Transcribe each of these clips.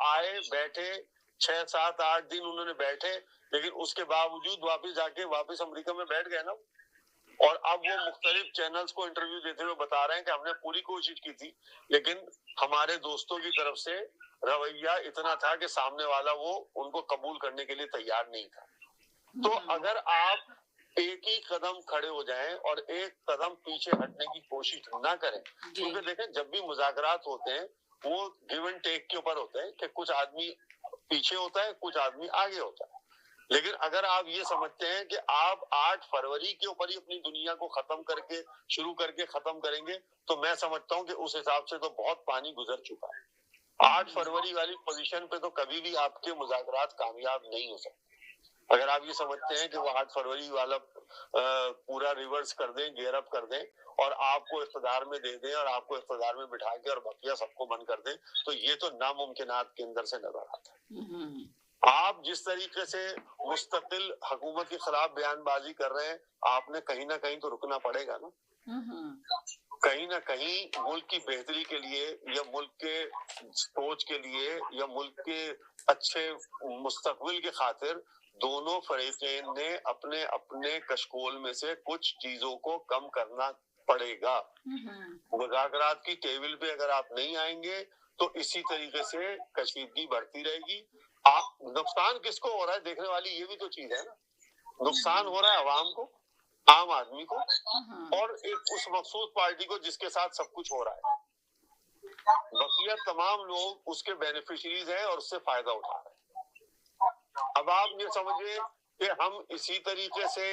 آئے بیٹھے 6 7 8 دن انہوں نے بیٹھے, لیکن اس کے باوجود واپس امریکہ میں بیٹھ گئے نا. اور اب وہ مختلف چینلز کو انٹرویو دیتے ہوئے بتا رہے ہیں کہ ہم نے پوری کوشش کی تھی, لیکن ہمارے دوستوں کی طرف سے رویہ اتنا تھا کہ سامنے والا وہ ان کو قبول کرنے کے لیے تیار نہیں تھا. تو اگر آپ ایک ہی قدم کھڑے ہو جائیں اور ایک قدم پیچھے ہٹنے کی کوشش نہ کریں, کیونکہ دیکھیں جب بھی مذاکرات ہوتے ہیں وہ گیو اینڈ ٹیک کے اوپر ہوتے ہیں کہ کچھ آدمی پیچھے ہوتا ہے, کچھ آدمی آگے ہوتا ہے. لیکن اگر آپ یہ سمجھتے ہیں کہ آپ 8 فروری کے اوپر ہی اپنی دنیا کو ختم کر کے شروع کر کے ختم کریں گے, تو میں سمجھتا ہوں کہ اس حساب سے تو بہت پانی گزر چکا ہے. 8 فروری والی پوزیشن پہ تو کبھی بھی آپ کے مذاکرات کامیاب نہیں ہو سکتے. اگر آپ یہ سمجھتے ہیں کہ وہ 8 فروری والا پورا ریورس کر دیں, گیئر اپ کر دیں اور آپ کو اقتدار میں دے دیں اور آپ کو اقتدار میں بٹھا کے اور بقیہ سب کو بند کر دیں, تو یہ تو ناممکنات کے اندر سے نظر آتا ہے. آپ جس طریقے سے مستقل حکومت کے خلاف بیان بازی کر رہے ہیں, آپ نے کہیں نہ کہیں تو رکنا پڑے گا نا. کہیں نہ کہیں ملک کی بہتری کے لیے یا ملک کے سوچ کے لیے یا ملک کے اچھے مستقبل کی خاطر دونوں فریقین نے اپنے اپنے کشکول میں سے کچھ چیزوں کو کم کرنا پڑے گا. مذاکرات کی ٹیبل پہ اگر آپ نہیں آئیں گے تو اسی طریقے سے کشیدگی بڑھتی رہے گی. نقصان کس کو ہو رہا ہے دیکھنے والی یہ بھی تو چیز ہے نا. نقصان ہو رہا ہے عوام کو, عام آدمی کو, اور ایک اس مخصوص پارٹی کو جس کے ساتھ سب کچھ ہو رہا ہے. بقیہ تمام لوگ اس کے بینیفیشریز ہیں اور اس سے فائدہ اٹھا رہے ہیں. اب آپ یہ سمجھے کہ ہم اسی طریقے سے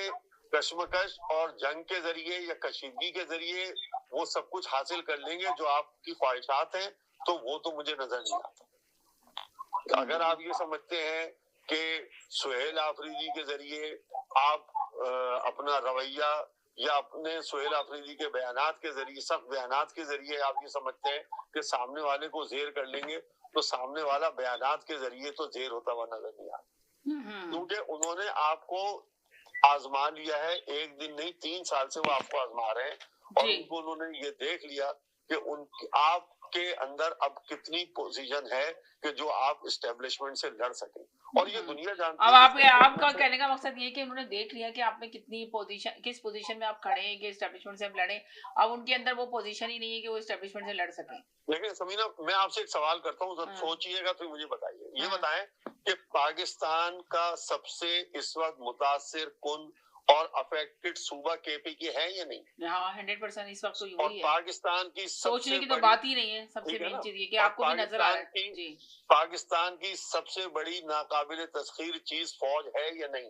کشمکش اور جنگ کے ذریعے یا کشیدگی کے ذریعے وہ سب کچھ حاصل کر لیں گے جو آپ کی خواہشات ہیں, تو وہ تو مجھے نظر نہیں آتا. اگر آپ یہ سمجھتے ہیں کہ سہیل آفریدی کے ذریعے آپ اپنا رویہ یا اپنے سہیل آفریدی کے بیانات کے ذریعے, سخت بیانات کے ذریعے آپ یہ سمجھتے ہیں کہ سامنے والے کو زیر کر لیں گے, تو سامنے والا بیانات کے ذریعے تو زیر ہوتا ہوا نظر نہیں آتا. کیونکہ انہوں نے آپ کو آزما لیا ہے, ایک دن نہیں 3 سال سے وہ آپ کو آزما رہے ہیں, اور ان کو انہوں نے یہ دیکھ لیا کہ آپ کے اندر اب کتنی پوزیشن ہے کہ جو آپ اسٹیبلشمنٹ سے لڑ سکیں. اور یہ دنیا جانتی ہے. اب آپ کا کہنے کا مقصد یہ کہ انہوں نے دیکھ لیا کہ آپ میں کتنی پوزیشن, کس پوزیشن میں آپ کھڑے ہیں کہ اسٹیبلشمنٹ سے آپ لڑیں. اب ان کے اندر وہ پوزیشن ہی نہیں ہے کہ وہ اسٹیبلشمنٹ سے لڑ سکیں. لیکن سمینا میں آپ سے ایک سوال کرتا ہوں, ذرا سوچئے گا تو مجھے بتائیے, یہ بتائیں کہ پاکستان کا سب سے اس وقت متاثر کن اور افیکٹڈ صوبہ کے پی کی ہے یا نہیں؟ ہاں 100% اس وقت تو اور یہی ہے. پاکستان کی سوچنے کی تو بات ہی نہیں ہے. سب سے مین چیز یہ کہ آپ کو بھی نظر آ رہا ہے. جی, پاکستان کی سب سے بڑی ناقابل تسخیر چیز فوج ہے یا نہیں؟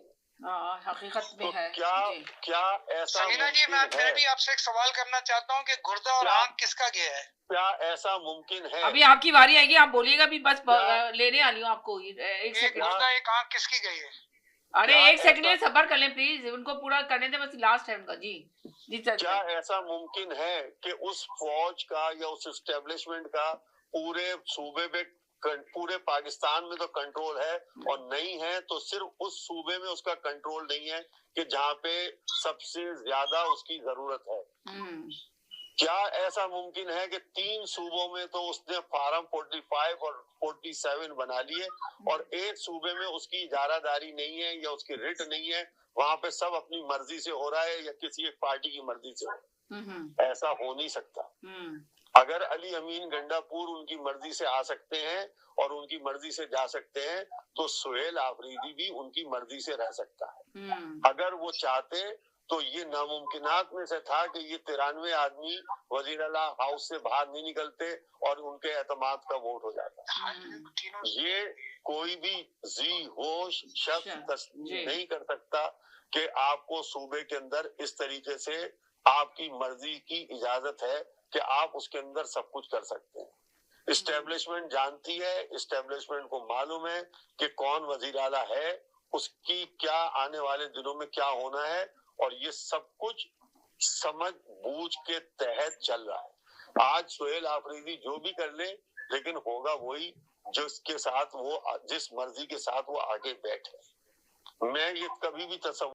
حقیقت میں ہے. کیا ایسا سمینا جی, میں بھی آپ سے ایک سوال کرنا چاہتا ہوں کہ گردہ اور آنکھ کس کا گیا ہے؟ کیا ایسا ممکن ہے؟ ابھی آپ کی باری آئے گی, آپ بولیے گا بھی, بس لینے والی ہوں آپ کو. ایک سیکنڈ, گردہ ایک آنکھ کس کی گئی ہے؟ ارے ایک سیکنڈ میں صبر کر لیں پلیز, ان کو پورا کرنے دیں, بس لاسٹ ہے ان کا. جی سر, کیا ایسا ممکن ہے کہ اس فوج کا یا اس اسٹیبلشمنٹ کا پورے صوبے پہ, پورے پاکستان میں تو کنٹرول ہے, اور نہیں ہے تو صرف اس صوبے میں اس کا کنٹرول نہیں ہے کہ جہاں پہ سب سے زیادہ اس کی ضرورت ہے. کیا ایسا ممکن ہے کہ 3 صوبوں میں تو اس نے فارم 45 اور 47 بنا لیے, اور ایک صوبے میں اس کی اجارہ داری نہیں ہے یا اس کی رٹ نہیں ہے, وہاں پہ سب اپنی مرضی سے ہو رہا ہے یا کسی ایک پارٹی کی مرضی سے ہو رہا ہے؟ ایسا ہو نہیں سکتا. اگر علی امین گنڈا پور ان کی مرضی سے آ سکتے ہیں اور ان کی مرضی سے جا سکتے ہیں, تو سہیل آفریدی بھی ان کی مرضی سے رہ سکتا ہے. اگر وہ چاہتے تو یہ ناممکنات میں سے تھا کہ یہ 93 آدمی وزیر اعلیٰ ہاؤس سے باہر نہیں نکلتے اور ان کے اعتماد کا ووٹ ہو جاتا. یہ کوئی بھی ذی ہوش شخص تسلیم نہیں کر سکتا کہ آپ کو صوبے کے اندر اس طریقے سے آپ کی مرضی کی اجازت ہے کہ آپ اس کے اندر سب کچھ کر سکتے ہیں. اسٹیبلشمنٹ جانتی ہے, اسٹیبلشمنٹ کو معلوم ہے کہ کون وزیر اعلیٰ ہے, اس کی کیا آنے والے دنوں میں کیا ہونا ہے, اور یہ سب کچھ سمجھ بوجھ کے تحت چل رہا ہے. آج سہیل آفریدی جو بھی کر لے, لیکن ہوگا وہی جس کے ساتھ وہ, جس مرضی کے ساتھ وہ آگے بیٹھے. میں یہ کبھی بھی تصور